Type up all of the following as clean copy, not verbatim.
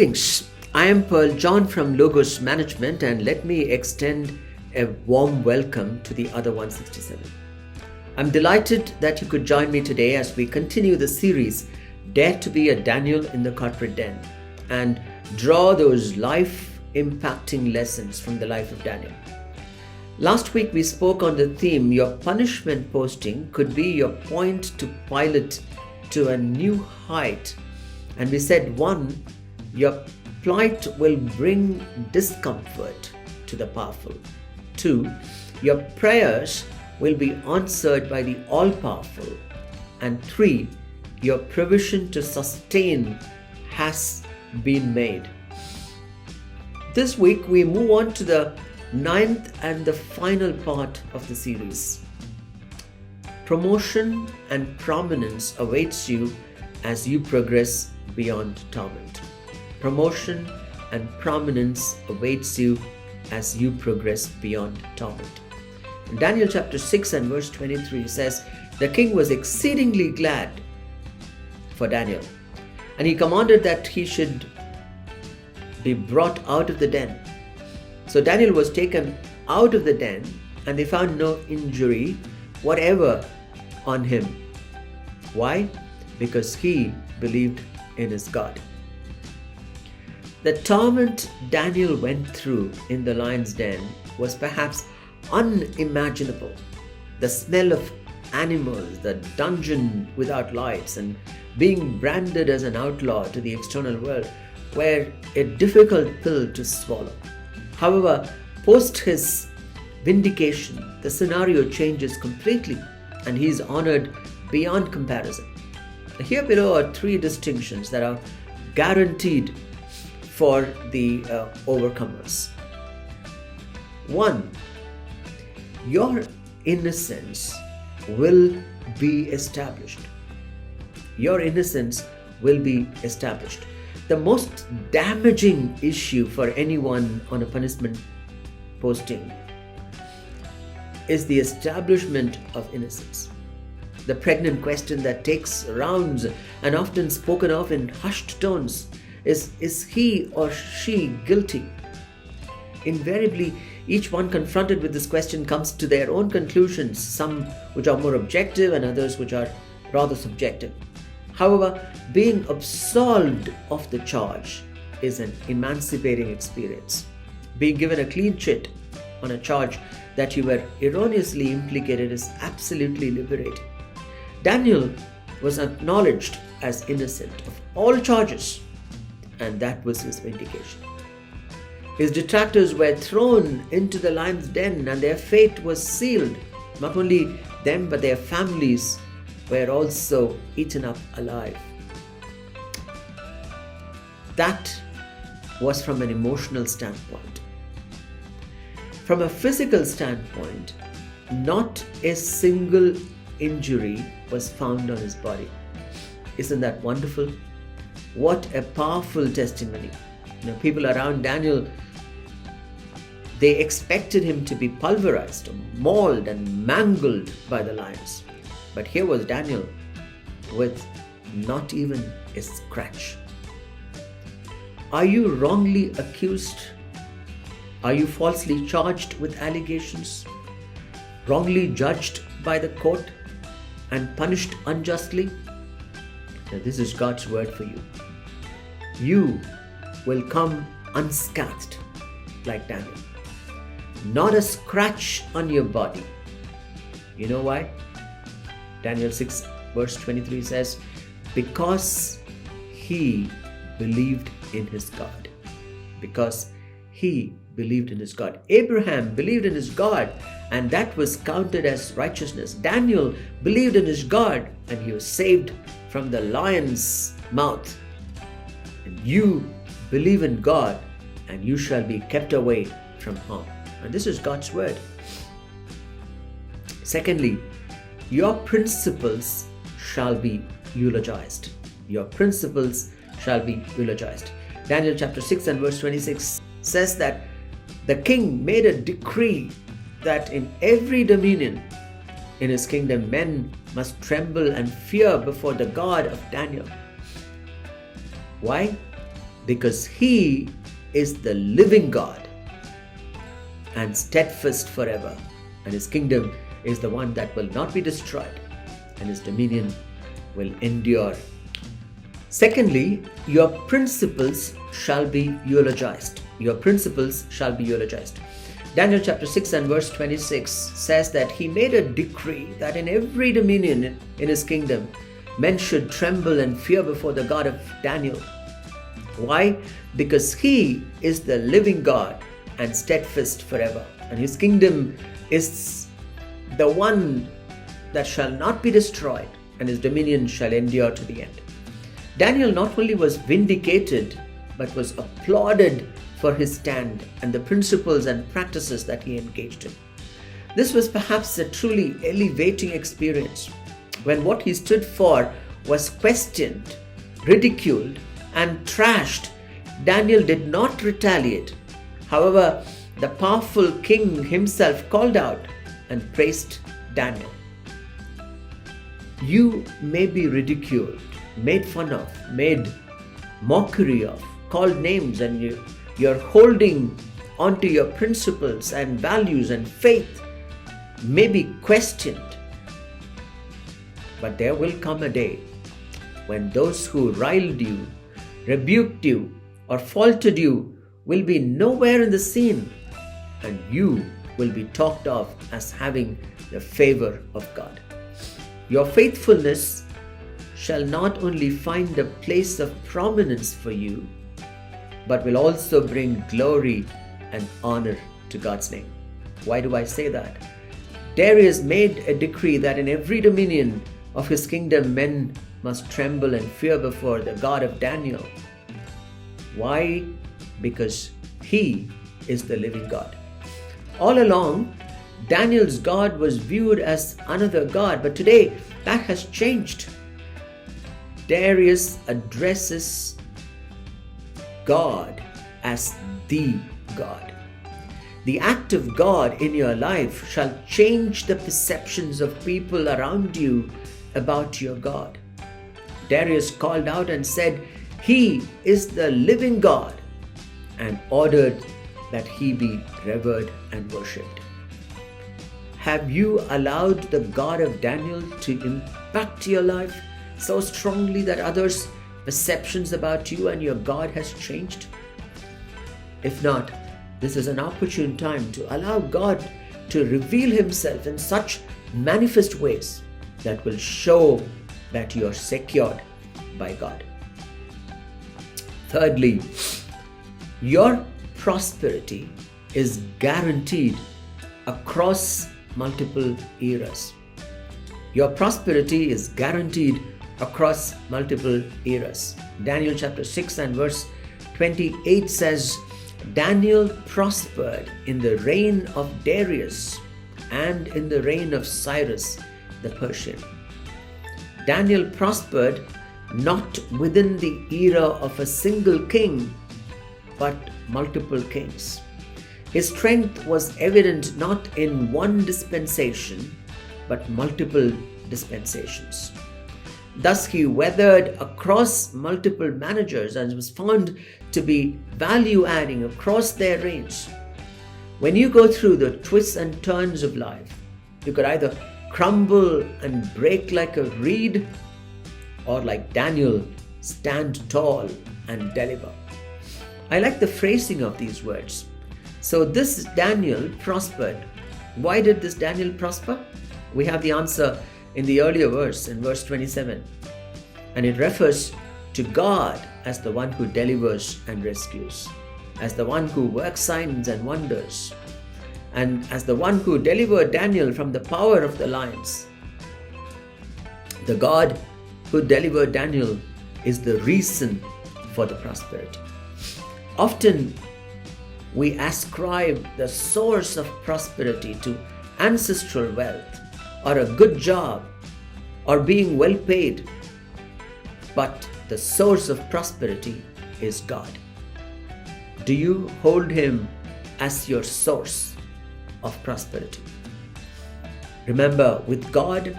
Greetings. I am Pearl John from Logos Management, and let me extend a warm welcome to the other 167. I'm delighted that you could join me today as we continue the series Dare to be a Daniel in the Corporate Den and draw those life-impacting lessons from the life of Daniel. Last week we spoke on the theme, your punishment posting could be your point to pilot to a new height. And we said, 1, your plight will bring discomfort to the powerful. 2, your prayers will be answered by the all-powerful. And 3, your provision to sustain has been made. This week we move on to the 9th and the final part of the series. Promotion and prominence awaits you as you progress beyond torment. Promotion and prominence awaits you as you progress beyond torment. In Daniel chapter 6 and verse 23 says, the king was exceedingly glad for Daniel, and he commanded that he should be brought out of the den. So Daniel was taken out of the den, and they found no injury whatever on him. Why? Because he believed in his God. The torment Daniel went through in the lion's den was perhaps unimaginable. The smell of animals, the dungeon without lights, and being branded as an outlaw to the external world were a difficult pill to swallow. However, post his vindication, the scenario changes completely and he is honored beyond comparison. Here below are 3 distinctions that are guaranteed for the overcomers. 1, your innocence will be established. Your innocence will be established. The most damaging issue for anyone on a punishment posting is the establishment of innocence. The pregnant question that takes rounds and often spoken of in hushed tones is he or she guilty? Invariably, each one confronted with this question comes to their own conclusions, some which are more objective and others which are rather subjective. However, being absolved of the charge is an emancipating experience. Being given a clean chit on a charge that you were erroneously implicated is absolutely liberating. Daniel was acknowledged as innocent of all charges, and that was his vindication. His detractors were thrown into the lion's den and their fate was sealed. Not only them, but their families were also eaten up alive. That was from an emotional standpoint. From a physical standpoint, not a single injury was found on his body. Isn't that wonderful? What a powerful testimony. People around Daniel, they expected him to be pulverized, mauled and mangled by the lions. But here was Daniel with not even a scratch. Are you wrongly accused? Are you falsely charged with allegations? Wrongly judged by the court and punished unjustly? Now, this is God's word for you. You will come unscathed like Daniel. Not a scratch on your body. You know why? Daniel 6 verse 23 says, because he believed in his God. Because he believed in his God. Abraham believed in his God, and that was counted as righteousness. Daniel believed in his God, and he was saved from the lion's mouth. And you believe in God, and you shall be kept away from harm. And this is God's word. Secondly, your principles shall be eulogized. Your principles shall be eulogized. Daniel chapter 6 and verse 26 says that the king made a decree that in every dominion in his kingdom men must tremble and fear before the God of Daniel. Why? because he is the living God and steadfast forever, and his kingdom is the one that will not be destroyed, and his dominion will endure. Secondly, your principles shall be eulogized. Your principles shall be eulogized. Daniel chapter 6 and verse 26 says that he made a decree that in every dominion in his kingdom, men should tremble and fear before the God of Daniel. Why? Because he is the living God and steadfast forever, and his kingdom is the one that shall not be destroyed, and his dominion shall endure to the end. Daniel not only was vindicated, but was applauded for his stand and the principles and practices that he engaged in. This was perhaps a truly elevating experience. When what he stood for was questioned, ridiculed, and trashed, Daniel did not retaliate. However, the powerful king himself called out and praised Daniel. You may be ridiculed, made fun of, made mockery of, called names, and you're holding onto your principles and values, and faith may be questioned. But there will come a day when those who riled you, rebuked you, or faltered you will be nowhere in the scene, and you will be talked of as having the favor of God. Your faithfulness shall not only find a place of prominence for you, but will also bring glory and honor to God's name. Why do I say that? Darius made a decree that in every dominion of his kingdom, men must tremble and fear before the God of Daniel. Why? Because he is the living God. All along, Daniel's God was viewed as another God, but today that has changed. Darius addresses God as the God. The act of God in your life shall change the perceptions of people around you about your God. Darius called out and said, "He is the living God," and ordered that he be revered and worshipped. Have you allowed the God of Daniel to impact your life so strongly that others' perceptions about you and your God has changed? If not, this is an opportune time to allow God to reveal himself in such manifest ways that will show that you are secured by God. Thirdly, your prosperity is guaranteed across multiple eras. Your prosperity is guaranteed across multiple eras. Daniel chapter 6 and verse 28 says, Daniel prospered in the reign of Darius and in the reign of Cyrus the Persian. Daniel prospered not within the era of a single king, but multiple kings. His strength was evident not in one dispensation, but multiple dispensations. Thus he weathered across multiple managers and was found to be value-adding across their range. When you go through the twists and turns of life, you could either crumble and break like a reed, or like Daniel, stand tall and deliver. I like the phrasing of these words. So this Daniel prospered. Why did this Daniel prosper? We have the answer in the earlier verse, in verse 27. And it refers to God as the one who delivers and rescues, as the one who works signs and wonders, and as the one who delivered Daniel from the power of the lions. The God who delivered Daniel is the reason for the prosperity. Often we ascribe the source of prosperity to ancestral wealth, or a good job, or being well paid. But the source of prosperity is God. Do you hold him as your source of prosperity? Remember, with God,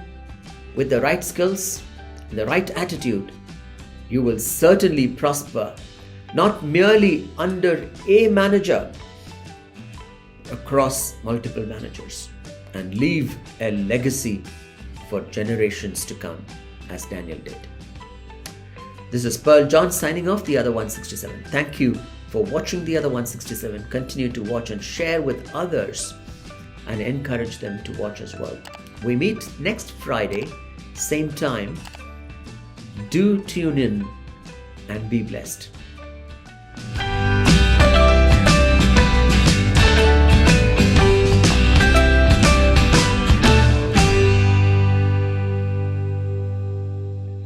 with the right skills, the right attitude, you will certainly prosper not merely under a manager, across multiple managers, and leave a legacy for generations to come, as Daniel did. This is Pearl John signing off, The Other 167. Thank you for watching The Other 167. Continue to watch and share with others and encourage them to watch as well. We meet next Friday, same time. Do tune in and be blessed.